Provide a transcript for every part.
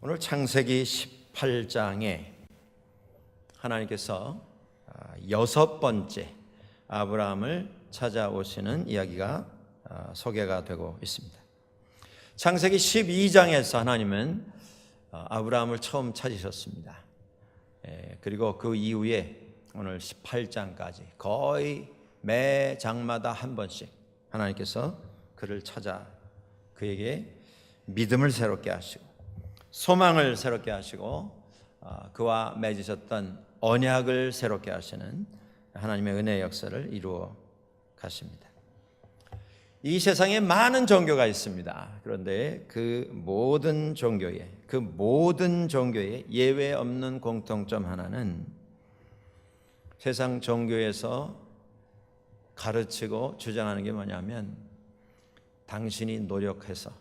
오늘 창세기 18장에 하나님께서 여섯 번째 아브라함을 찾아오시는 이야기가 소개가 되고 있습니다. 창세기 12장에서 하나님은 아브라함을 처음 찾으셨습니다. 그리고 그 이후에 오늘 18장까지 거의 매 장마다 한 번씩 하나님께서 그를 찾아 그에게 믿음을 새롭게 하시고 소망을 새롭게 하시고 그와 맺으셨던 언약을 새롭게 하시는 하나님의 은혜의 역사를 이루어 가십니다. 이 세상에 많은 종교가 있습니다. 그런데 그 모든 종교에 예외 없는 공통점 하나는 세상 종교에서 가르치고 주장하는 게 뭐냐면 당신이 노력해서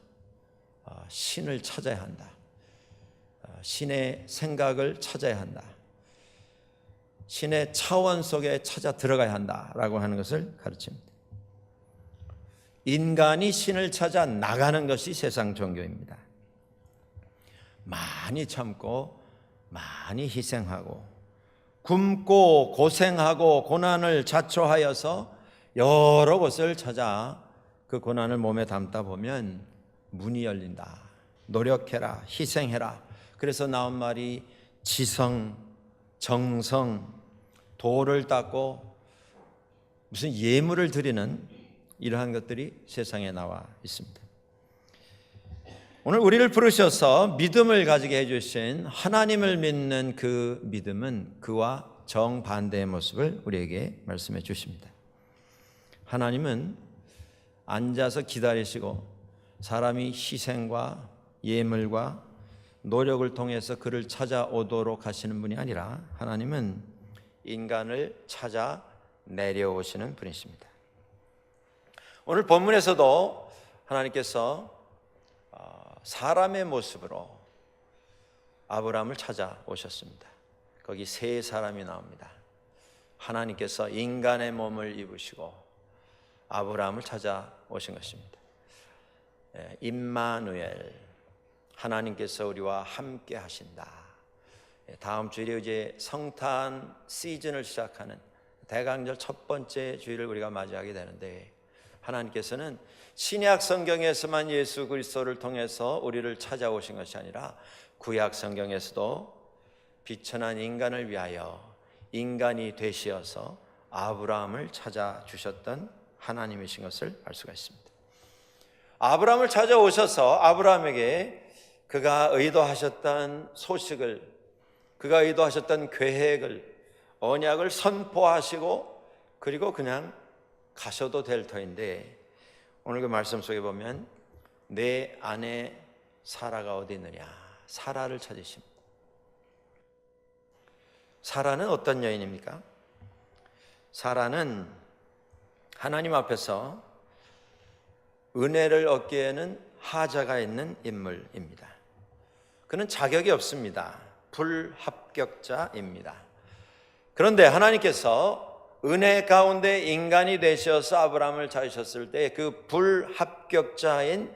신을 찾아야 한다. 신의 생각을 찾아야 한다. 신의 차원 속에 찾아 들어가야 한다라고 하는 것을 가르칩니다. 인간이 신을 찾아 나가는 것이 세상 종교입니다. 많이 참고 많이 희생하고 굶고 고생하고 고난을 자초하여서 여러 곳을 찾아 그 고난을 몸에 담다 보면 문이 열린다. 노력해라, 희생해라. 그래서 나온 말이 지성, 정성, 도를 닦고 무슨 예물을 드리는 이러한 것들이 세상에 나와 있습니다. 오늘 우리를 부르셔서 믿음을 가지게 해주신 하나님을 믿는 그 믿음은 그와 정반대의 모습을 우리에게 말씀해 주십니다. 하나님은 앉아서 기다리시고 사람이 희생과 예물과 노력을 통해서 그를 찾아오도록 하시는 분이 아니라 하나님은 인간을 찾아 내려오시는 분이십니다. 오늘 본문에서도 하나님께서 사람의 모습으로 아브라함을 찾아오셨습니다. 거기 세 사람이 나옵니다. 하나님께서 인간의 몸을 입으시고 아브라함을 찾아오신 것입니다. 임마누엘, 하나님께서 우리와 함께 하신다. 다음 주일에 이제 성탄 시즌을 시작하는 대강절 첫 번째 주일을 우리가 맞이하게 되는데 하나님께서는 신약 성경에서만 예수 그리스도를 통해서 우리를 찾아오신 것이 아니라 구약 성경에서도 비천한 인간을 위하여 인간이 되시어서 아브라함을 찾아주셨던 하나님이신 것을 알 수가 있습니다. 아브라함을 찾아오셔서 아브라함에게 그가 의도하셨던 소식을, 그가 의도하셨던 계획을, 언약을 선포하시고 그리고 그냥 가셔도 될 터인데 오늘 그 말씀 속에 보면 내 아내 사라가 어디 있느냐, 사라를 찾으십니다. 사라는 어떤 여인입니까? 사라는 하나님 앞에서 은혜를 얻기에는 하자가 있는 인물입니다. 그는 자격이 없습니다. 불합격자입니다. 그런데 하나님께서 은혜 가운데 인간이 되셔서 아브라함을 찾으셨을 때 그 불합격자인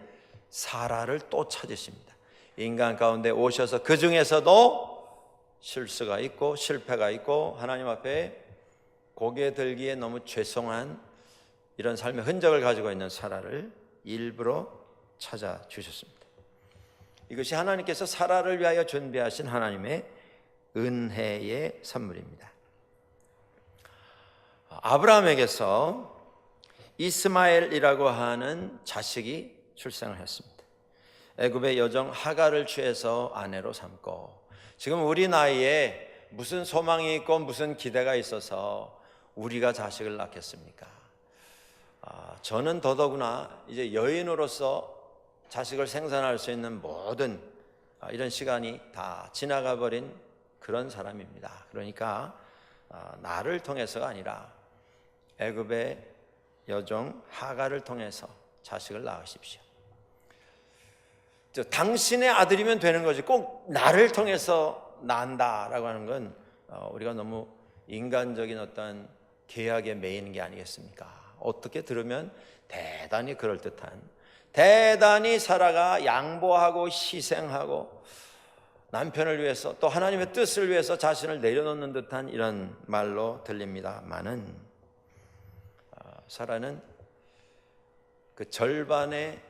사라를 또 찾으십니다. 인간 가운데 오셔서 그 중에서도 실수가 있고 실패가 있고 하나님 앞에 고개 들기에 너무 죄송한 이런 삶의 흔적을 가지고 있는 사라를 일부러 찾아주셨습니다. 이것이 하나님께서 사라를 위하여 준비하신 하나님의 은혜의 선물입니다. 아브라함에게서 이스마엘이라고 하는 자식이 출생을 했습니다. 애굽의 여종 하갈을 취해서 아내로 삼고 지금 우리 나이에 무슨 소망이 있고 무슨 기대가 있어서 우리가 자식을 낳겠습니까? 저는 더더구나 이제 여인으로서 자식을 생산할 수 있는 모든 이런 시간이 다 지나가 버린 그런 사람입니다. 그러니까 나를 통해서가 아니라 애굽의 여종 하갈을 통해서 자식을 낳으십시오. 당신의 아들이면 되는 거지 꼭 나를 통해서 낳는다라고 하는 건 우리가 너무 인간적인 어떤 계약에 매이는 게 아니겠습니까? 어떻게 들으면 대단히 그럴듯한, 대단히 사라가 양보하고 희생하고 남편을 위해서 또 하나님의 뜻을 위해서 자신을 내려놓는 듯한 이런 말로 들립니다마는 사라는 그 절반의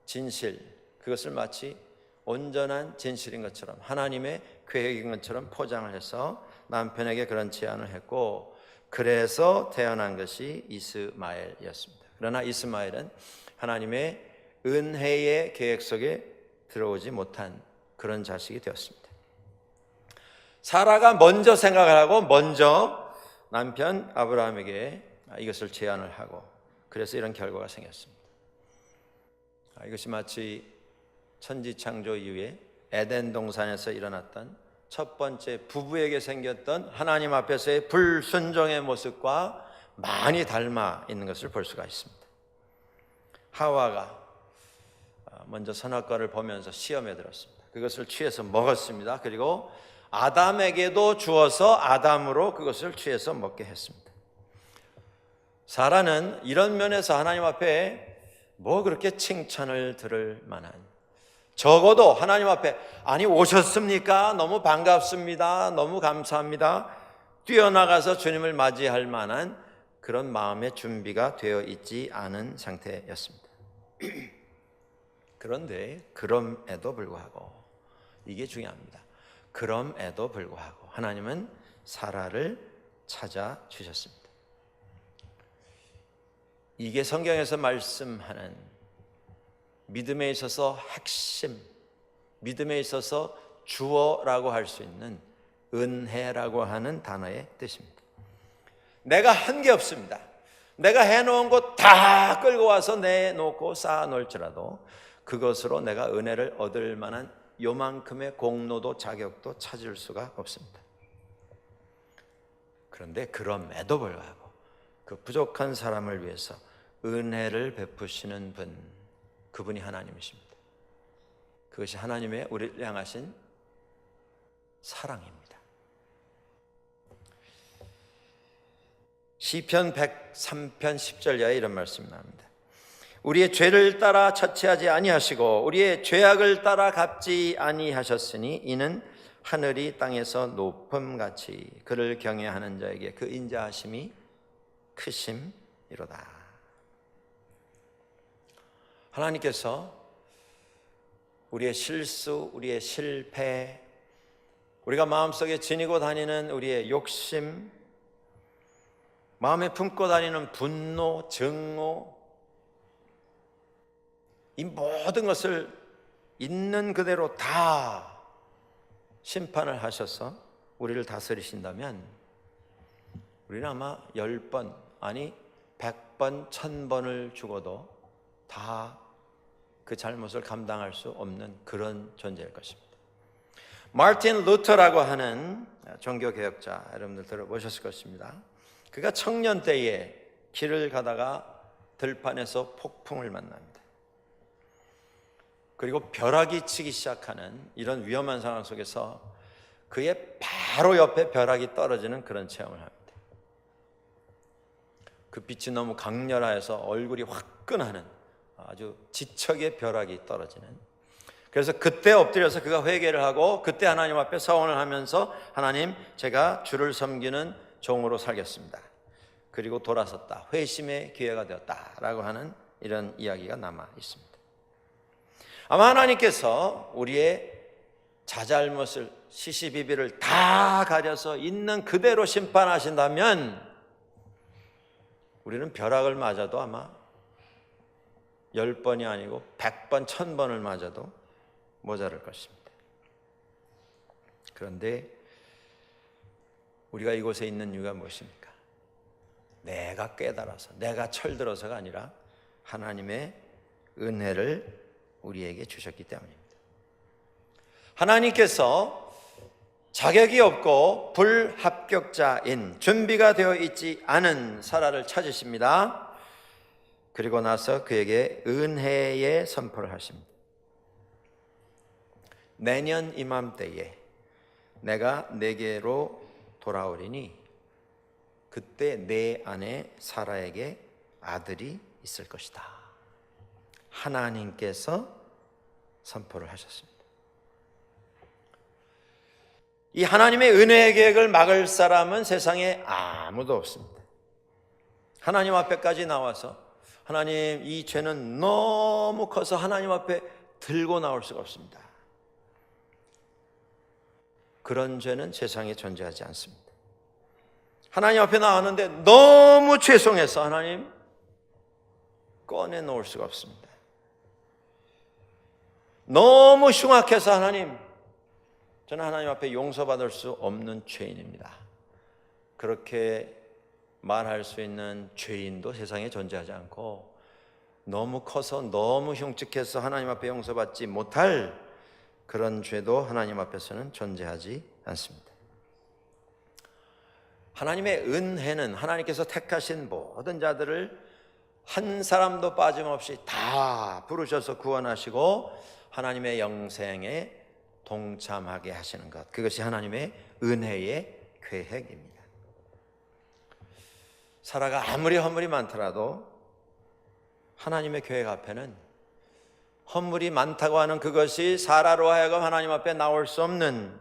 진실, 그것을 마치 온전한 진실인 것처럼 하나님의 계획인 것처럼 포장을 해서 남편에게 그런 제안을 했고, 그래서 태어난 것이 이스마엘이었습니다. 그러나 이스마엘은 하나님의 은혜의 계획 속에 들어오지 못한 그런 자식이 되었습니다. 사라가 먼저 생각을 하고 먼저 남편 아브라함에게 이것을 제안을 하고, 그래서 이런 결과가 생겼습니다. 이것이 마치 천지창조 이후에 에덴 동산에서 일어났던 첫 번째 부부에게 생겼던 하나님 앞에서의 불순종의 모습과 많이 닮아 있는 것을 볼 수가 있습니다. 하와가 먼저 선악과를 보면서 시험에 들었습니다. 그것을 취해서 먹었습니다. 그리고 아담에게도 주어서 아담으로 그것을 취해서 먹게 했습니다. 사라는 이런 면에서 하나님 앞에 뭐 그렇게 칭찬을 들을 만한, 적어도 하나님 앞에 아니 오셨습니까? 너무 반갑습니다. 너무 감사합니다. 뛰어나가서 주님을 맞이할 만한 그런 마음의 준비가 되어 있지 않은 상태였습니다. 그런데 그럼에도 불구하고, 이게 중요합니다. 그럼에도 불구하고 하나님은 사라를 찾아주셨습니다. 이게 성경에서 말씀하는 믿음에 있어서 핵심, 믿음에 있어서 주어라고 할 수 있는 은혜라고 하는 단어의 뜻입니다. 내가 한 게 없습니다. 내가 해놓은 것 다 끌고 와서 내놓고 쌓아놓을지라도 그것으로 내가 은혜를 얻을 만한 요만큼의 공로도 자격도 찾을 수가 없습니다. 그런데 그럼에도 불구하고 그 부족한 사람을 위해서 은혜를 베푸시는 분, 그분이 하나님이십니다. 그것이 하나님의 우리를 향하신 사랑입니다. 시편 103편 10절에 이런 말씀이 나옵니다. 우리의 죄를 따라 처치하지 아니하시고 우리의 죄악을 따라 갚지 아니하셨으니 이는 하늘이 땅에서 높음같이 그를 경외하는 자에게 그 인자하심이 크심이로다. 하나님께서 우리의 실수, 우리의 실패, 우리가 마음속에 지니고 다니는 우리의 욕심, 마음에 품고 다니는 분노, 증오, 이 모든 것을 있는 그대로 다 심판을 하셔서 우리를 다스리신다면 우리는 아마 10번, 아니 100번, 1000번을 죽어도 다 그 잘못을 감당할 수 없는 그런 존재일 것입니다. 마틴 루터라고 하는 종교개혁자, 여러분들 들어보셨을 것입니다. 그가 청년 때에 길을 가다가 들판에서 폭풍을 만납니다. 그리고 벼락이 치기 시작하는 이런 위험한 상황 속에서 그의 바로 옆에 벼락이 떨어지는 그런 체험을 합니다. 그 빛이 너무 강렬하여서 얼굴이 화끈하는 아주 지척의 벼락이 떨어지는, 그래서 그때 엎드려서 그가 회개를 하고 그때 하나님 앞에 서원을 하면서 하나님, 제가 주를 섬기는 종으로 살겠습니다. 그리고 돌아섰다. 회심의 기회가 되었다라고 하는 이런 이야기가 남아 있습니다. 아마 하나님께서 우리의 자잘못을, 시시비비를 다 가려서 있는 그대로 심판하신다면 우리는 벼락을 맞아도 아마 10번이 아니고 100번, 1000번을 맞아도 모자랄 것입니다. 그런데 우리가 이곳에 있는 이유가 무엇입니까? 내가 깨달아서, 내가 철들어서가 아니라 하나님의 은혜를 우리에게 주셨기 때문입니다. 하나님께서 자격이 없고 불합격자인, 준비가 되어 있지 않은 사라를 찾으십니다. 그리고 나서 그에게 은혜의 선포를 하십니다. 내년 이맘때에 내가 내게로 돌아오리니 그때 내 안에 사라에게 아들이 있을 것이다. 하나님께서 선포를 하셨습니다. 이 하나님의 은혜의 계획을 막을 사람은 세상에 아무도 없습니다. 하나님 앞에까지 나와서 하나님, 이 죄는 너무 커서 하나님 앞에 들고 나올 수가 없습니다. 그런 죄는 세상에 존재하지 않습니다. 하나님 앞에 나왔는데 너무 죄송해서 하나님 꺼내놓을 수가 없습니다. 너무 흉악해서 하나님, 저는 하나님 앞에 용서받을 수 없는 죄인입니다. 그렇게 말할 수 있는 죄인도 세상에 존재하지 않고, 너무 커서 너무 흉측해서 하나님 앞에 용서받지 못할 그런 죄도 하나님 앞에서는 존재하지 않습니다. 하나님의 은혜는 하나님께서 택하신 모든 자들을 한 사람도 빠짐없이 다 부르셔서 구원하시고 하나님의 영생에 동참하게 하시는 것, 그것이 하나님의 은혜의 계획입니다. 사라가 아무리 허물이 많더라도 하나님의 계획 앞에는 허물이 많다고 하는 그것이 사라로 하여금 하나님 앞에 나올 수 없는,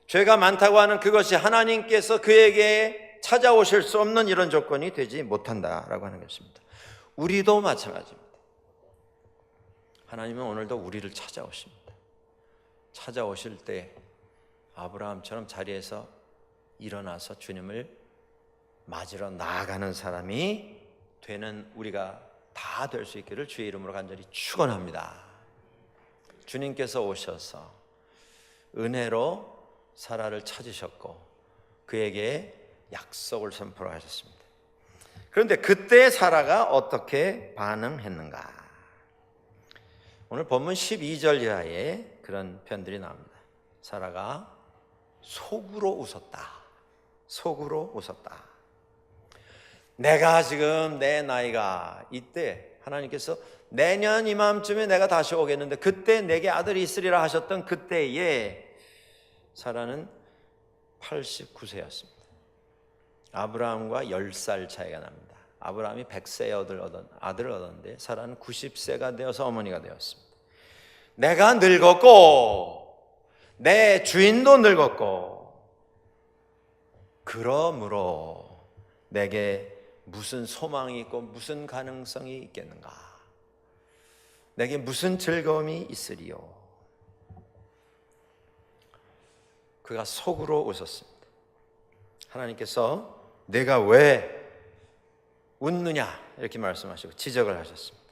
죄가 많다고 하는 그것이 하나님께서 그에게 찾아오실 수 없는 이런 조건이 되지 못한다라고 하는 것입니다. 우리도 마찬가지입니다. 하나님은 오늘도 우리를 찾아오십니다. 찾아오실 때 아브라함처럼 자리에서 일어나서 주님을 맞으러 나아가는 사람이 되는 우리가 다 될 수 있기를 주의 이름으로 간절히 축원합니다. 주님께서 오셔서 은혜로 사라를 찾으셨고 그에게 약속을 선포하셨습니다. 그런데 그때 사라가 어떻게 반응했는가? 오늘 본문 12절 이하에 그런 표현들이 나옵니다. 사라가 속으로 웃었다. 속으로 웃었다. 내가 지금 내 나이가 이때 하나님께서 내년 이맘쯤에 내가 다시 오겠는데 그때 내게 아들이 있으리라 하셨던 그때에 사라는 89세였습니다. 아브라함과 10살 차이가 납니다. 아브라함이 100세의 아들을 얻었는데 사라는 90세가 되어서 어머니가 되었습니다. 내가 늙었고 내 주인도 늙었고 그러므로 내게 무슨 소망이 있고 무슨 가능성이 있겠는가? 내게 무슨 즐거움이 있으리요? 그가 속으로 웃었습니다. 하나님께서 내가 왜 웃느냐 이렇게 말씀하시고 지적을 하셨습니다.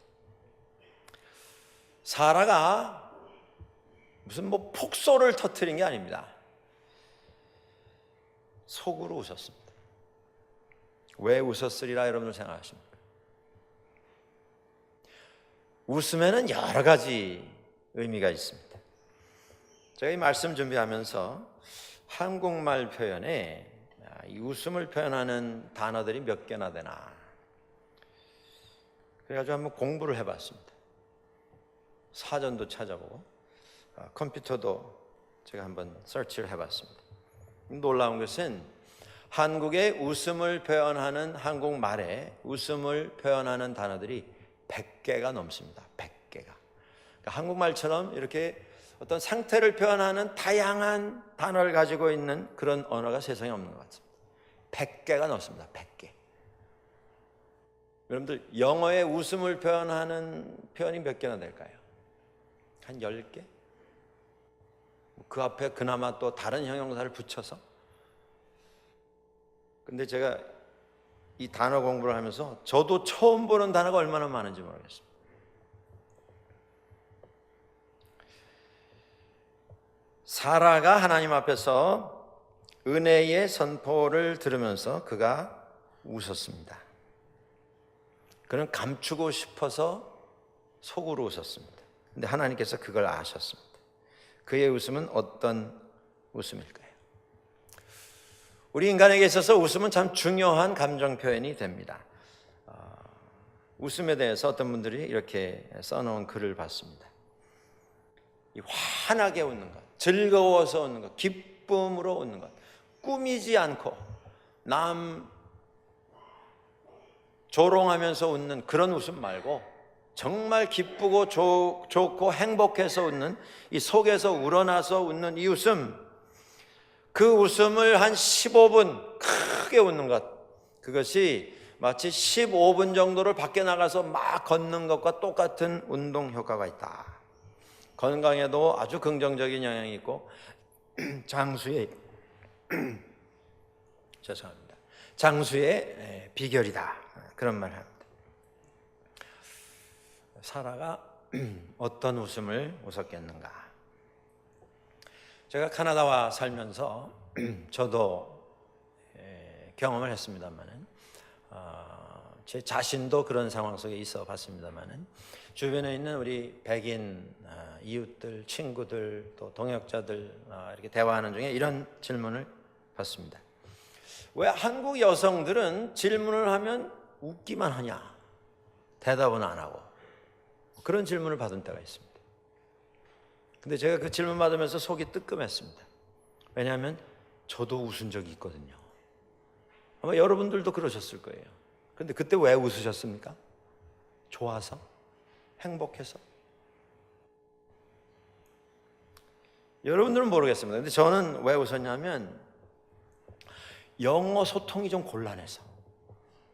사라가 무슨 폭소를 터뜨린 게 아닙니다. 속으로 웃었습니다. 왜 웃었으리라 여러분들 생각하십니까? 웃음에는 여러 가지 의미가 있습니다. 제가 이 말씀 준비하면서 한국말 표현에 이 웃음을 표현하는 단어들이 몇 개나 되나 그래가지고 한번 공부를 해봤습니다. 사전도 찾아보고 컴퓨터도 제가 한번 서치를 해봤습니다. 놀라운 것은 한국의 웃음을 표현하는 한국말에 웃음을 표현하는 단어들이 100개가 넘습니다. 100개가. 그러니까 한국말처럼 이렇게 어떤 상태를 표현하는 다양한 단어를 가지고 있는 그런 언어가 세상에 없는 것 같습니다. 100개가 넘습니다. 100개. 여러분들 영어의 웃음을 표현하는 표현이 몇 개나 될까요? 한 10개? 그 앞에 그나마 또 다른 형용사를 붙여서. 근데 제가 이 단어 공부를 하면서 저도 처음 보는 단어가 얼마나 많은지 모르겠습니다. 사라가 하나님 앞에서 은혜의 선포를 들으면서 그가 웃었습니다. 그는 감추고 싶어서 속으로 웃었습니다. 근데 하나님께서 그걸 아셨습니다. 그의 웃음은 어떤 웃음일까요? 우리 인간에게 있어서 웃음은 참 중요한 감정 표현이 됩니다. 웃음에 대해서 어떤 분들이 이렇게 써놓은 글을 봤습니다. 이 환하게 웃는 것, 즐거워서 웃는 것, 기쁨으로 웃는 것, 꾸미지 않고 남 조롱하면서 웃는 그런 웃음 말고 정말 기쁘고 좋고 행복해서 웃는 이 속에서 우러나서 웃는 이 웃음, 그 웃음을 한 15분 크게 웃는 것, 그것이 마치 15분 정도를 밖에 나가서 막 걷는 것과 똑같은 운동 효과가 있다. 건강에도 아주 긍정적인 영향이 있고 장수의 죄송합니다. 장수의 비결이다. 그런 말을 합니다. 사라가 어떤 웃음을 웃었겠는가? 제가 카나다와 살면서 저도 경험을 했습니다만은 제 자신도 그런 상황 속에 있어 봤습니다만은 주변에 있는 우리 백인 이웃들, 친구들, 또 동역자들 이렇게 대화하는 중에 이런 질문을 받습니다. 왜 한국 여성들은 질문을 하면 웃기만 하냐? 대답은 안 하고. 그런 질문을 받은 때가 있습니다. 근데 제가 그 질문 받으면서 속이 뜨끔했습니다. 왜냐하면 저도 웃은 적이 있거든요. 아마 여러분들도 그러셨을 거예요. 그런데 그때 왜 웃으셨습니까? 좋아서? 행복해서? 여러분들은 모르겠습니다. 근데 저는 왜 웃었냐면 영어 소통이 좀 곤란해서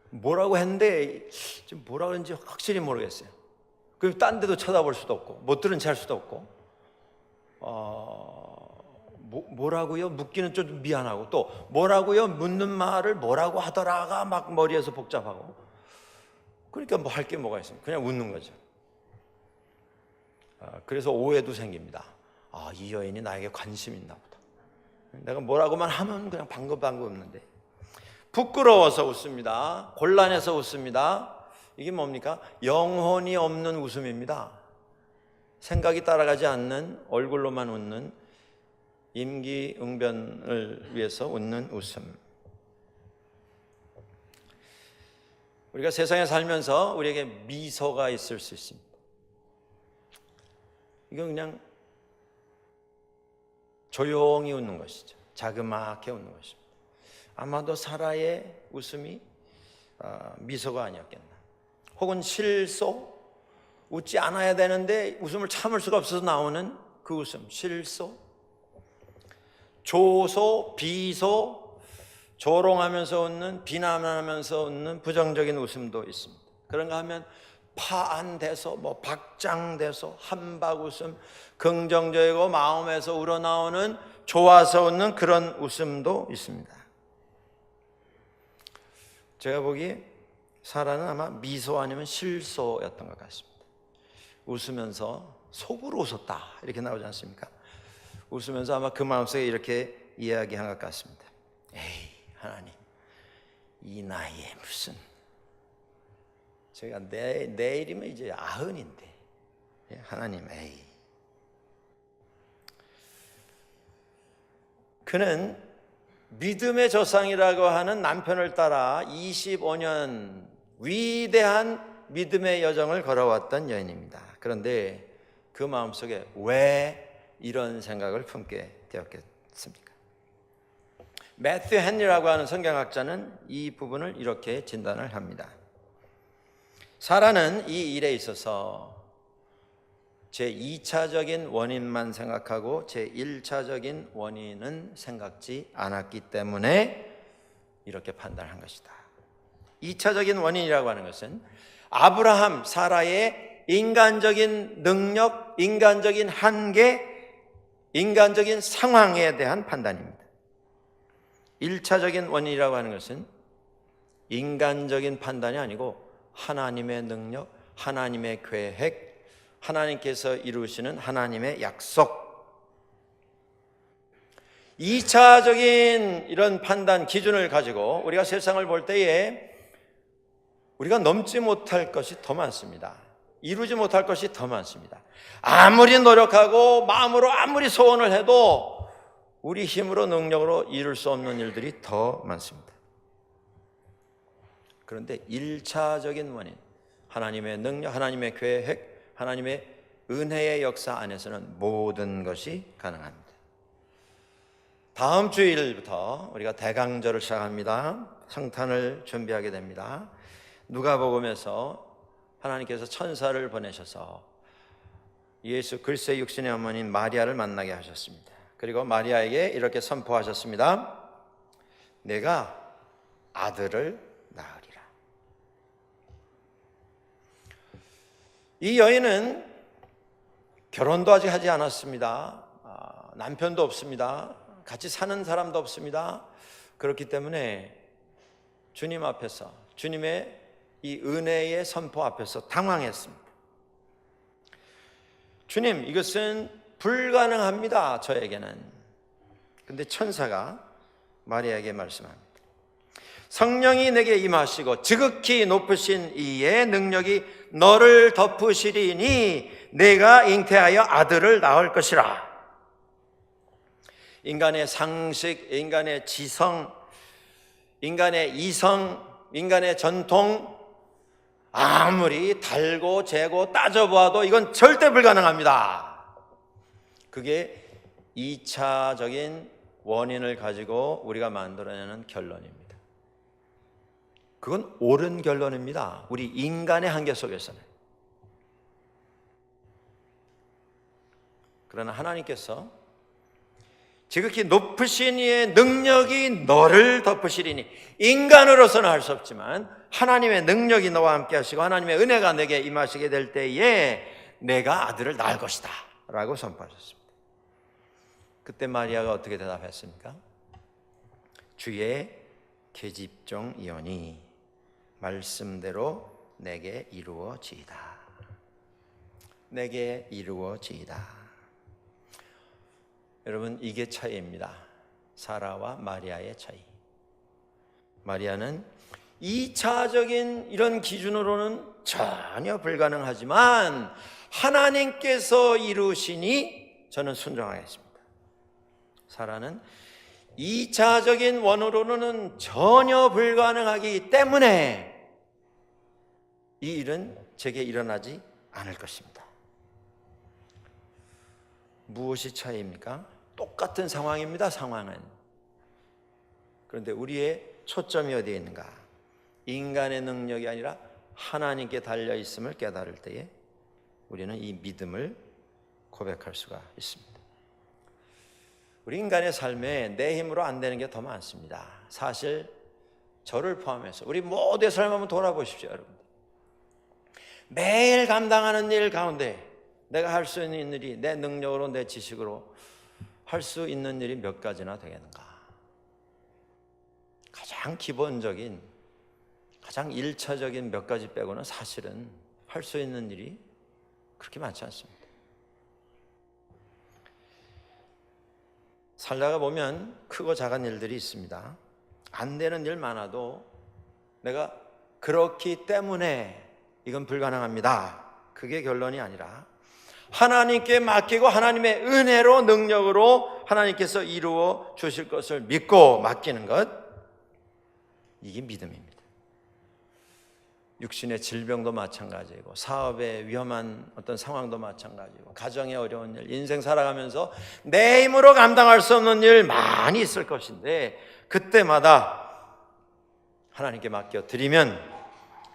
뭐라고 했는데 지금 뭐라고 하는지 확실히 모르겠어요. 그리고 딴 데도 쳐다볼 수도 없고 못 들은 채 할 수도 없고 뭐라고요? 묻기는 좀 미안하고 또 뭐라고요? 묻는 말을 뭐라고 하더라가 막 머리에서 복잡하고 그러니까 뭐 할 게 뭐가 있습니까? 그냥 웃는 거죠. 그래서 오해도 생깁니다. 이 여인이 나에게 관심이 있나 보다. 내가 뭐라고만 하면 그냥 방긋방긋 웃는데 부끄러워서 웃습니다. 곤란해서 웃습니다. 이게 뭡니까? 영혼이 없는 웃음입니다. 생각이 따라가지 않는 얼굴로만 웃는 임기응변을 위해서 웃는 웃음. 우리가 세상에 살면서 우리에게 미소가 있을 수 있습니다. 이건 그냥 조용히 웃는 것이죠. 자그맣게 웃는 것입니다. 아마도 사라의 웃음이 미소가 아니었겠나. 혹은 실소, 웃지 않아야 되는데 웃음을 참을 수가 없어서 나오는 그 웃음, 실소. 조소, 비소, 조롱하면서 웃는, 비난하면서 웃는 부정적인 웃음도 있습니다. 그런가 하면 파안돼서 박장돼서 한박웃음, 긍정적이고 마음에서 우러나오는 좋아서 웃는 그런 웃음도 있습니다. 제가 보기에 사라는 아마 미소 아니면 실소였던 것 같습니다. 웃으면서 속으로 웃었다 이렇게 나오지 않습니까? 웃으면서 아마 그 마음속에 이렇게 이야기한 것 같습니다. 에이 하나님, 이 나이에 무슨 제가 내일이면 이제 90인데 하나님, 에이. 그는 믿음의 조상이라고 하는 남편을 따라 25년 위대한 믿음의 여정을 걸어왔던 여인입니다. 그런데 그 마음속에 왜 이런 생각을 품게 되었겠습니까? 매튜 헨리라고 하는 성경학자는 이 부분을 이렇게 진단을 합니다. 사라는 이 일에 있어서 제2차적인 원인만 생각하고 제1차적인 원인은 생각지 않았기 때문에 이렇게 판단한 것이다. 2차적인 원인이라고 하는 것은 아브라함, 사라의 인간적인 능력, 인간적인 한계, 인간적인 상황에 대한 판단입니다. 1차적인 원인이라고 하는 것은 인간적인 판단이 아니고 하나님의 능력, 하나님의 계획, 하나님께서 이루시는 하나님의 약속. 2차적인 이런 판단 기준을 가지고 우리가 세상을 볼 때에 우리가 넘지 못할 것이 더 많습니다. 이루지 못할 것이 더 많습니다. 아무리 노력하고 마음으로 아무리 소원을 해도 우리 힘으로 능력으로 이룰 수 없는 일들이 더 많습니다. 그런데 1차적인 원인, 하나님의 능력, 하나님의 계획, 하나님의 은혜의 역사 안에서는 모든 것이 가능합니다. 다음 주일부터 우리가 대강절을 시작합니다. 성탄을 준비하게 됩니다. 누가복음에서 하나님께서 천사를 보내셔서 예수 그리스도의 육신의 어머니인 마리아를 만나게 하셨습니다. 그리고 마리아에게 이렇게 선포하셨습니다. 내가 아들을 낳으리라. 이 여인은 결혼도 아직 하지 않았습니다. 남편도 없습니다. 같이 사는 사람도 없습니다. 그렇기 때문에 주님 앞에서, 주님의 이 은혜의 선포 앞에서 당황했습니다. 주님, 이것은 불가능합니다, 저에게는. 근데 천사가 마리아에게 말씀합니다. 성령이 내게 임하시고 지극히 높으신 이의 능력이 너를 덮으시리니 내가 잉태하여 아들을 낳을 것이라. 인간의 상식, 인간의 지성, 인간의 이성, 인간의 전통, 아무리 달고 재고 따져보아도 이건 절대 불가능합니다. 그게 2차적인 원인을 가지고 우리가 만들어내는 결론입니다. 그건 옳은 결론입니다. 우리 인간의 한계 속에서는. 그러나 하나님께서 지극히 높으신 이의 능력이 너를 덮으시리니, 인간으로서는 할 수 없지만 하나님의 능력이 너와 함께 하시고 하나님의 은혜가 내게 임하시게 될 때에 내가 아들을 낳을 것이다 라고 선포하셨습니다. 그때 마리아가 어떻게 대답했습니까? 주의 계집종이오니 말씀대로 내게 이루어지이다. 내게 이루어지이다. 여러분, 이게 차이입니다. 사라와 마리아의 차이. 마리아는 2차적인 이런 기준으로는 전혀 불가능하지만 하나님께서 이루시니 저는 순종하겠습니다. 사라는 2차적인 원으로는 전혀 불가능하기 때문에 이 일은 제게 일어나지 않을 것입니다. 무엇이 차이입니까? 똑같은 상황입니다. 상황은. 그런데 우리의 초점이 어디에 있는가? 인간의 능력이 아니라 하나님께 달려 있음을 깨달을 때에 우리는 이 믿음을 고백할 수가 있습니다. 우리 인간의 삶에 내 힘으로 안 되는 게 더 많습니다. 사실 저를 포함해서 우리 모두의 삶 한번 돌아보십시오, 여러분. 매일 감당하는 일 가운데 내가 할 수 있는 일이 내 능력으로, 내 지식으로 할 수 있는 일이 몇 가지나 되겠는가? 가장 기본적인, 가장 1차적인 몇 가지 빼고는 사실은 할 수 있는 일이 그렇게 많지 않습니다. 살다가 보면 크고 작은 일들이 있습니다. 안 되는 일 많아도 내가 그렇기 때문에 이건 불가능합니다. 그게 결론이 아니라 하나님께 맡기고 하나님의 은혜로, 능력으로 하나님께서 이루어 주실 것을 믿고 맡기는 것, 이게 믿음입니다. 육신의 질병도 마찬가지고, 사업의 위험한 어떤 상황도 마찬가지고, 가정의 어려운 일, 인생 살아가면서 내 힘으로 감당할 수 없는 일 많이 있을 것인데, 그때마다 하나님께 맡겨드리면,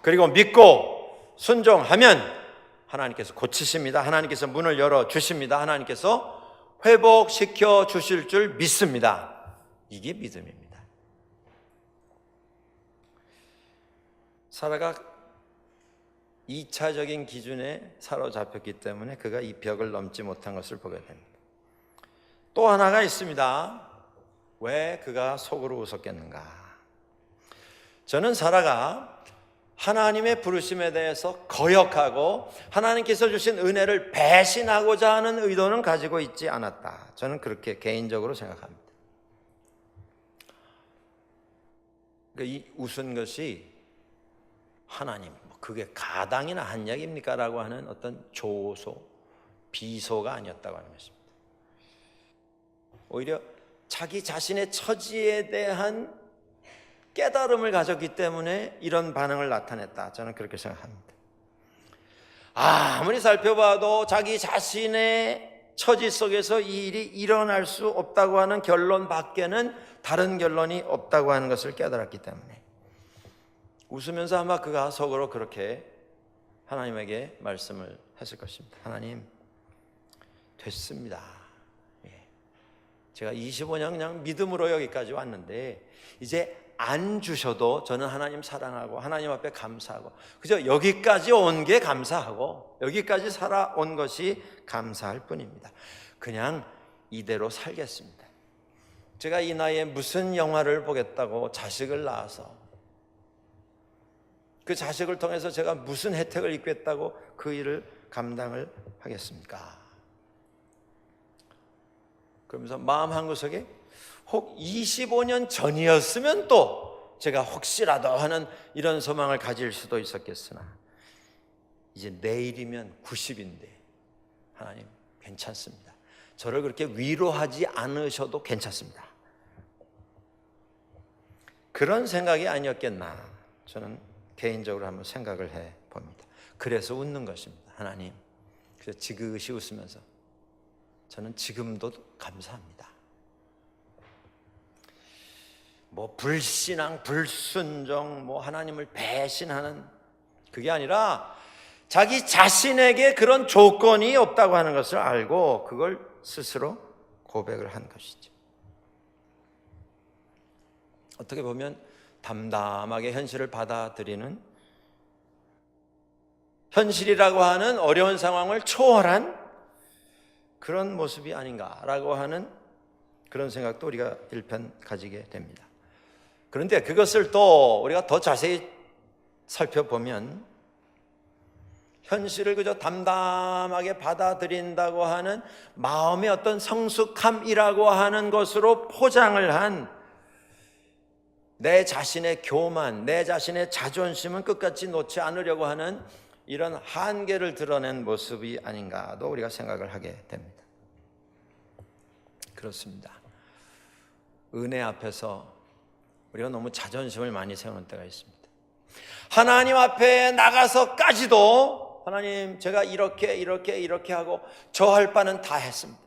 그리고 믿고 순종하면 하나님께서 고치십니다. 하나님께서 문을 열어주십니다. 하나님께서 회복시켜 주실 줄 믿습니다. 이게 믿음입니다. 사라가 2차적인 기준에 사로잡혔기 때문에 그가 이 벽을 넘지 못한 것을 보게 됩니다. 또 하나가 있습니다. 왜 그가 속으로 웃었겠는가? 저는 사라가 하나님의 부르심에 대해서 거역하고 하나님께서 주신 은혜를 배신하고자 하는 의도는 가지고 있지 않았다. 저는 그렇게 개인적으로 생각합니다. 그러니까 이 웃은 것이 하나님, 그게 가당이나 한약입니까? 라고 하는 어떤 조소, 비소가 아니었다고 하는 것입니다. 오히려 자기 자신의 처지에 대한 깨달음을 가졌기 때문에 이런 반응을 나타냈다. 저는 그렇게 생각합니다. 아무리 살펴봐도 자기 자신의 처지 속에서 이 일이 일어날 수 없다고 하는 결론 밖에는 다른 결론이 없다고 하는 것을 깨달았기 때문에 웃으면서 아마 그가 속으로 그렇게 하나님에게 말씀을 했을 것입니다. 하나님, 됐습니다. 제가 25년 그냥 믿음으로 여기까지 왔는데 이제 안 주셔도 저는 하나님 사랑하고 하나님 앞에 감사하고 그저 여기까지 온 게 감사하고 여기까지 살아온 것이 감사할 뿐입니다. 그냥 이대로 살겠습니다. 제가 이 나이에 무슨 영화를 보겠다고 자식을 낳아서 그 자식을 통해서 제가 무슨 혜택을 입겠다고 그 일을 감당을 하겠습니까? 그러면서 마음 한구석에 혹 25년 전이었으면 또 제가 혹시라도 하는 이런 소망을 가질 수도 있었겠으나 이제 내일이면 90인데 하나님 괜찮습니다. 저를 그렇게 위로하지 않으셔도 괜찮습니다. 그런 생각이 아니었겠나 저는 개인적으로 한번 생각을 해봅니다. 그래서 웃는 것입니다. 하나님, 그래서 지그시 웃으면서 저는 지금도 감사합니다. 뭐 불신앙, 불순종, 뭐 하나님을 배신하는 그게 아니라 자기 자신에게 그런 조건이 없다고 하는 것을 알고 그걸 스스로 고백을 한 것이죠. 어떻게 보면 담담하게 현실을 받아들이는, 현실이라고 하는 어려운 상황을 초월한 그런 모습이 아닌가라고 하는 그런 생각도 우리가 일편 가지게 됩니다. 그런데 그것을 또 우리가 더 자세히 살펴보면 현실을 그저 담담하게 받아들인다고 하는 마음의 어떤 성숙함이라고 하는 것으로 포장을 한 내 자신의 교만, 내 자신의 자존심은 끝까지 놓지 않으려고 하는 이런 한계를 드러낸 모습이 아닌가도 우리가 생각을 하게 됩니다. 그렇습니다. 은혜 앞에서 우리가 너무 자존심을 많이 세우는 때가 있습니다. 하나님 앞에 나가서까지도 하나님 제가 이렇게 하고 저 할 바는 다 했습니다.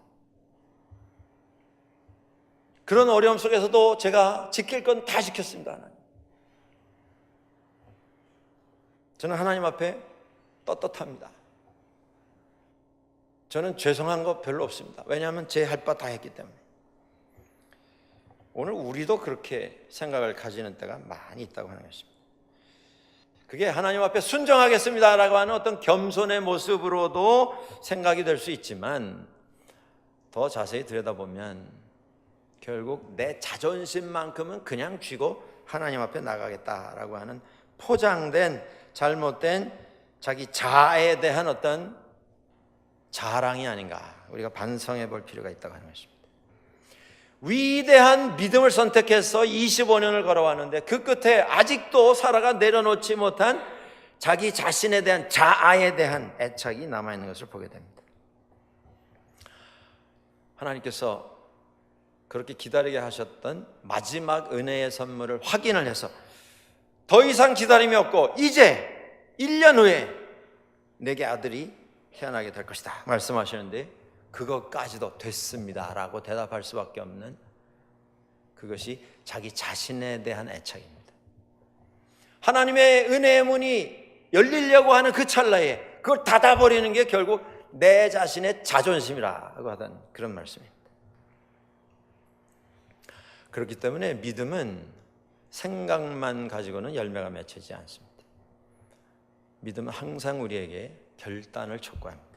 그런 어려움 속에서도 제가 지킬 건 다 지켰습니다. 하나님. 저는 하나님 앞에 떳떳합니다. 저는 죄송한 거 별로 없습니다. 왜냐하면 제 할 바 다 했기 때문에. 오늘 우리도 그렇게 생각을 가지는 때가 많이 있다고 하는 것입니다. 그게 하나님 앞에 순종하겠습니다라고 하는 어떤 겸손의 모습으로도 생각이 될 수 있지만 더 자세히 들여다보면 결국 내 자존심만큼은 그냥 쥐고 하나님 앞에 나가겠다라고 하는 포장된 잘못된 자기 자아에 대한 어떤 자랑이 아닌가 우리가 반성해 볼 필요가 있다고 하는 것입니다. 위대한 믿음을 선택해서 25년을 걸어왔는데 그 끝에 아직도 살아가 내려놓지 못한 자기 자신에 대한 자아에 대한 애착이 남아있는 것을 보게 됩니다. 하나님께서 그렇게 기다리게 하셨던 마지막 은혜의 선물을 확인을 해서 더 이상 기다림이 없고 이제 1년 후에 내게 아들이 태어나게 될 것이다 말씀하시는데 그것까지도 됐습니다 라고 대답할 수밖에 없는 그것이 자기 자신에 대한 애착입니다. 하나님의 은혜의 문이 열리려고 하는 그 찰나에 그걸 닫아버리는 게 결국 내 자신의 자존심이라고 하던 그런 말씀입니다. 그렇기 때문에 믿음은 생각만 가지고는 열매가 맺히지 않습니다. 믿음은 항상 우리에게 결단을 촉구합니다.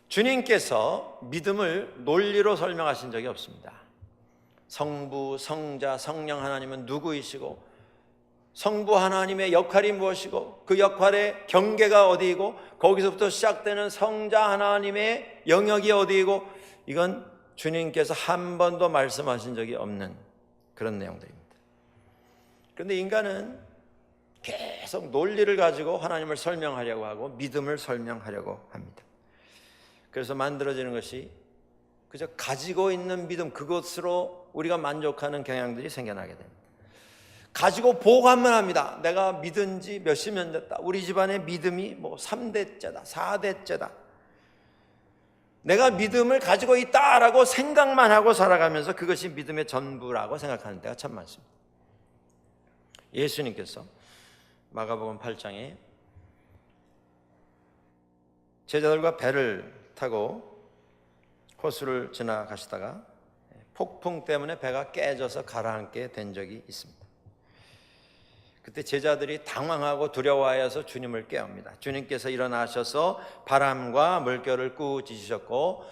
주님께서 믿음을 논리로 설명하신 적이 없습니다. 성부, 성자, 성령 하나님은 누구이시고 성부 하나님의 역할이 무엇이고 그 역할의 경계가 어디이고 거기서부터 시작되는 성자 하나님의 영역이 어디이고 이건 주님께서 한 번도 말씀하신 적이 없는 그런 내용들입니다. 그런데 인간은 계속 논리를 가지고 하나님을 설명하려고 하고 믿음을 설명하려고 합니다. 그래서 만들어지는 것이 그저 가지고 있는 믿음 그것으로 우리가 만족하는 경향들이 생겨나게 됩니다. 가지고 보고만 합니다. 내가 믿은 지 몇십 년 됐다. 우리 집안의 믿음이 뭐 3대째다 4대째다. 내가 믿음을 가지고 있다라고 생각만 하고 살아가면서 그것이 믿음의 전부라고 생각하는 때가 참 많습니다. 예수님께서 마가복음 8장에 제자들과 배를 타고 호수를 지나가시다가 폭풍 때문에 배가 깨져서 가라앉게 된 적이 있습니다. 그때 제자들이 당황하고 두려워하여서 주님을 깨웁니다. 주님께서 일어나셔서 바람과 물결을 꾸짖으셨고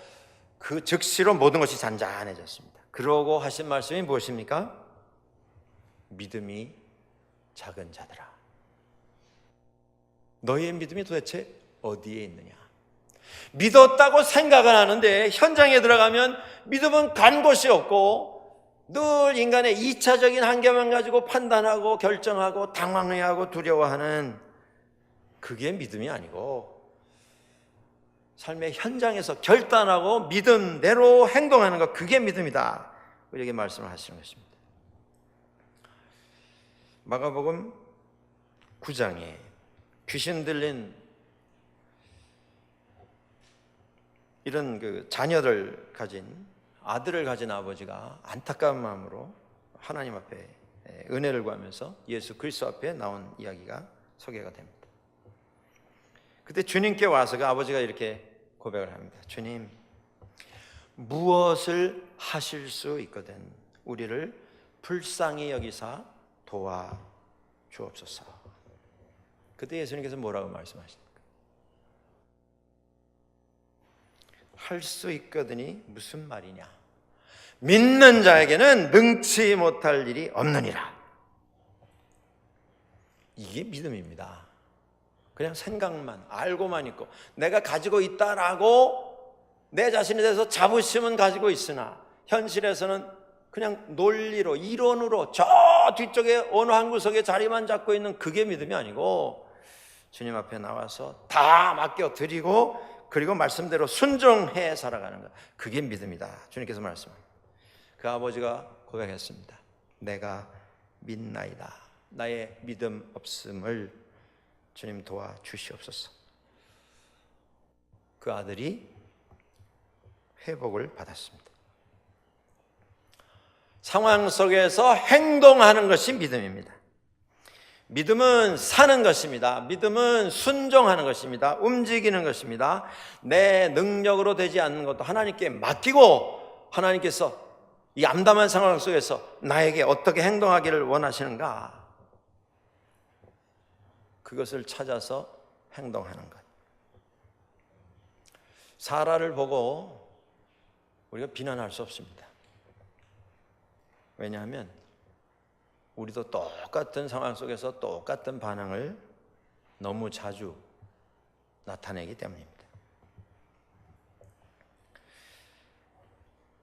그 즉시로 모든 것이 잔잔해졌습니다. 그러고 하신 말씀이 무엇입니까? 믿음이 작은 자들아, 너희의 믿음이 도대체 어디에 있느냐? 믿었다고 생각은 하는데 현장에 들어가면 믿음은 간 곳이 없고 늘 인간의 2차적인 한계만 가지고 판단하고 결정하고 당황해하고 두려워하는, 그게 믿음이 아니고 삶의 현장에서 결단하고 믿음대로 행동하는 것, 그게 믿음이다, 우리에게 말씀을 하시는 것입니다. 마가복음 9장에 귀신 들린 이런 그 자녀를 가진, 아들을 가진 아버지가 안타까운 마음으로 하나님 앞에 은혜를 구하면서 예수 그리스도 앞에 나온 이야기가 소개가 됩니다. 그때 주님께 와서 그 아버지가 이렇게 고백을 합니다. 주님, 무엇을 하실 수 있거든 우리를 불쌍히 여기사 도와 주옵소서. 그때 예수님께서 뭐라고 말씀하십니까? 할 수 있거든이 무슨 말이냐? 믿는 자에게는 능치 못할 일이 없느니라. 이게 믿음입니다. 그냥 생각만, 알고만 있고 내가 가지고 있다라고 내 자신에 대해서 자부심은 가지고 있으나 현실에서는 그냥 논리로, 이론으로 저 뒤쪽에 어느 한 구석에 자리만 잡고 있는, 그게 믿음이 아니고 주님 앞에 나와서 다 맡겨드리고 그리고 말씀대로 순종해 살아가는 것, 그게 믿음이다, 주님께서 말씀합니다. 그 아버지가 고백했습니다. 내가 믿나이다. 나의 믿음 없음을 주님 도와주시옵소서. 그 아들이 회복을 받았습니다. 상황 속에서 행동하는 것이 믿음입니다. 믿음은 사는 것입니다. 믿음은 순종하는 것입니다. 움직이는 것입니다. 내 능력으로 되지 않는 것도 하나님께 맡기고 하나님께서 이 암담한 상황 속에서 나에게 어떻게 행동하기를 원하시는가, 그것을 찾아서 행동하는 것. 사라를 보고 우리가 비난할 수 없습니다. 왜냐하면 우리도 똑같은 상황 속에서 똑같은 반응을 너무 자주 나타내기 때문입니다.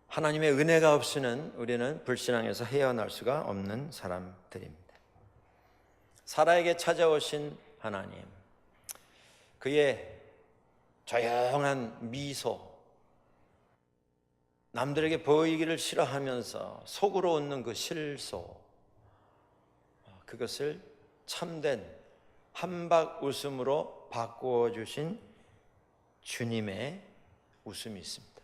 하나님의 은혜가 없이는 우리는 불신앙에서 헤어날 수가 없는 사람들입니다. 사라에게 찾아오신 하나님, 그의 조용한 미소, 남들에게 보이기를 싫어하면서 속으로 웃는 그 실소, 그것을 참된 한박 웃음으로 바꾸어 주신 주님의 웃음이 있습니다.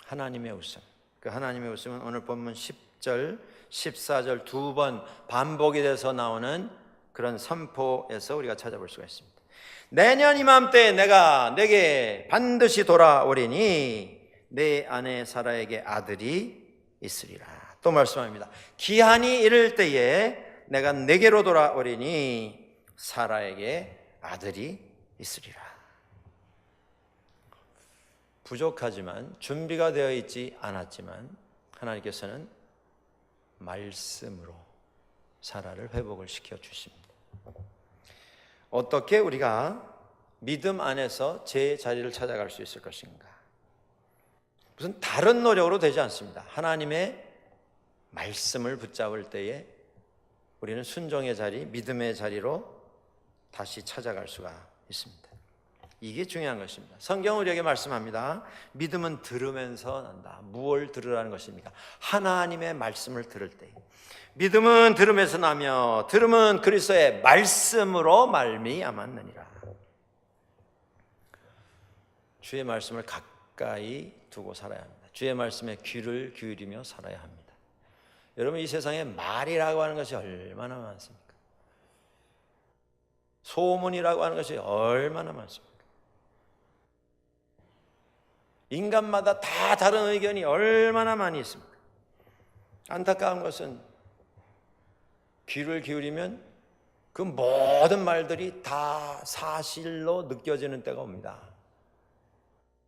하나님의 웃음. 그 하나님의 웃음은 오늘 본문 10절, 14절 두 번 반복이 돼서 나오는 그런 선포에서 우리가 찾아볼 수가 있습니다. 내년 이맘때 내가 내게 반드시 돌아오리니 내 아내 사라에게 아들이 있으리라. 또 말씀합니다. 기한이 이를 때에 내가 내게로 돌아오리니 사라에게 아들이 있으리라. 부족하지만, 준비가 되어 있지 않았지만 하나님께서는 말씀으로 사라를 회복을 시켜 주십니다. 어떻게 우리가 믿음 안에서 제 자리를 찾아갈 수 있을 것인가? 무슨 다른 노력으로 되지 않습니다. 하나님의 말씀을 붙잡을 때에 우리는 순종의 자리, 믿음의 자리로 다시 찾아갈 수가 있습니다. 이게 중요한 것입니다. 성경은 우리에게 말씀합니다. 믿음은 들으면서 난다. 무엇을 들으라는 것입니까? 하나님의 말씀을 들을 때. 믿음은 들음에서 나며 들음은 그리스도의 말씀으로 말미암았느니라. 주의 말씀을 가까이 두고 살아야 합니다. 주의 말씀에 귀를 기울이며 살아야 합니다. 여러분, 이 세상에 말이라고 하는 것이 얼마나 많습니까? 소문이라고 하는 것이 얼마나 많습니까? 인간마다 다 다른 의견이 얼마나 많이 있습니까? 안타까운 것은 귀를 기울이면 그 모든 말들이 다 사실로 느껴지는 때가 옵니다.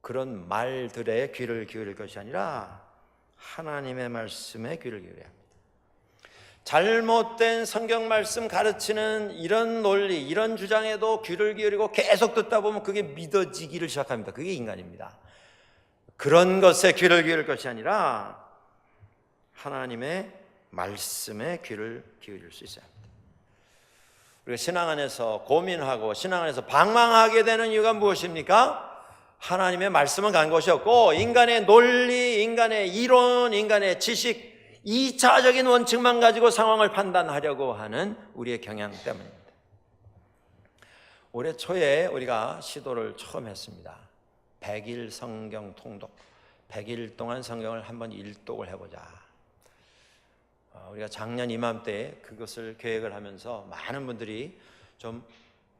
그런 말들에 귀를 기울일 것이 아니라 하나님의 말씀에 귀를 기울여야 합니다. 잘못된 성경 말씀 가르치는 이런 논리, 이런 주장에도 귀를 기울이고 계속 듣다 보면 그게 믿어지기를 시작합니다. 그게 인간입니다. 그런 것에 귀를 기울일 것이 아니라 하나님의 말씀에 귀를 기울일 수 있어야 합니다. 우리가 신앙 안에서 고민하고 신앙 안에서 방황하게 되는 이유가 무엇입니까? 하나님의 말씀은 간 곳이 없고 인간의 논리, 인간의 이론, 인간의 지식, 2차적인 원칙만 가지고 상황을 판단하려고 하는 우리의 경향 때문입니다. 올해 초에 우리가 시도를 처음 했습니다. 100일 성경 통독, 100일 동안 성경을 한번 일독을 해보자. 우리가 작년 이맘때 그것을 계획을 하면서 많은 분들이 좀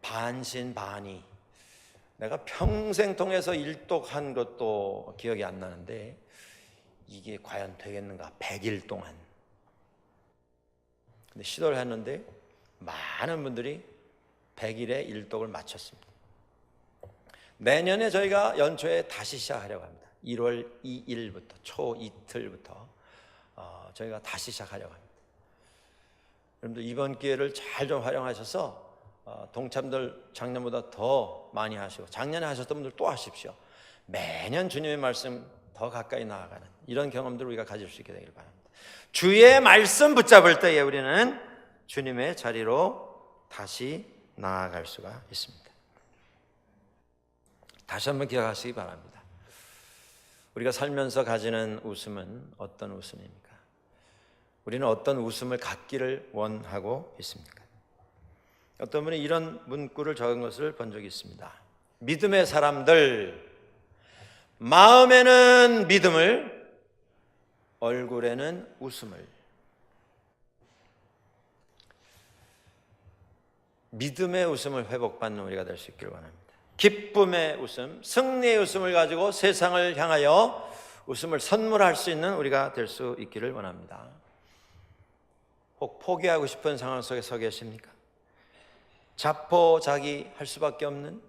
반신반의, 내가 평생 통해서 일독한 것도 기억이 안 나는데 이게 과연 되겠는가? 100일 동안. 근데 시도를 했는데 많은 분들이 100일에 일독을 마쳤습니다. 내년에 저희가 연초에 다시 시작하려고 합니다. 1월 2일부터 초 이틀부터 저희가 다시 시작하려고 합니다. 여러분들 이번 기회를 잘 좀 활용하셔서 동참들 작년보다 더 많이 하시고 작년에 하셨던 분들 또 하십시오. 매년 주님의 말씀 더 가까이 나아가는 이런 경험들을 우리가 가질 수 있게 되길 바랍니다. 주의 말씀 붙잡을 때에 우리는 주님의 자리로 다시 나아갈 수가 있습니다. 다시 한번 기억하시기 바랍니다. 우리가 살면서 가지는 웃음은 어떤 웃음입니까? 우리는 어떤 웃음을 갖기를 원하고 있습니까? 어떤 분이 이런 문구를 적은 것을 본 적이 있습니다. 믿음의 사람들, 마음에는 믿음을, 얼굴에는 웃음을. 믿음의 웃음을 회복받는 우리가 될 수 있기를 원합니다. 기쁨의 웃음, 승리의 웃음을 가지고 세상을 향하여 웃음을 선물할 수 있는 우리가 될 수 있기를 원합니다. 혹 포기하고 싶은 상황 속에 서 계십니까? 자포자기할 수밖에 없는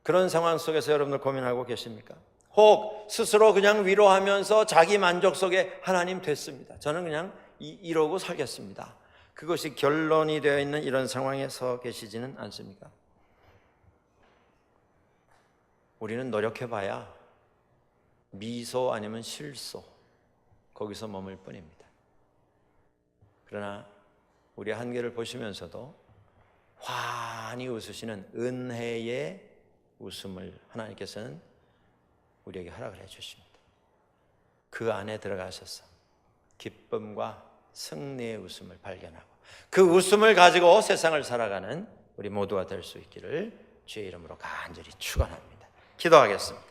그런 상황 속에서 여러분들 고민하고 계십니까? 혹 스스로 그냥 위로하면서 자기 만족 속에 하나님 됐습니다, 저는 그냥 이러고 살겠습니다, 그것이 결론이 되어 있는 이런 상황에 서 계시지는 않습니까? 우리는 노력해봐야 미소 아니면 실소, 거기서 머물 뿐입니다. 그러나 우리 한계를 보시면서도 환히 웃으시는 은혜의 웃음을 하나님께서는 우리에게 허락을 해주십니다. 그 안에 들어가셔서 기쁨과 승리의 웃음을 발견하고 그 웃음을 가지고 세상을 살아가는 우리 모두가 될 수 있기를 주의 이름으로 간절히 축원합니다. 기도하겠습니다.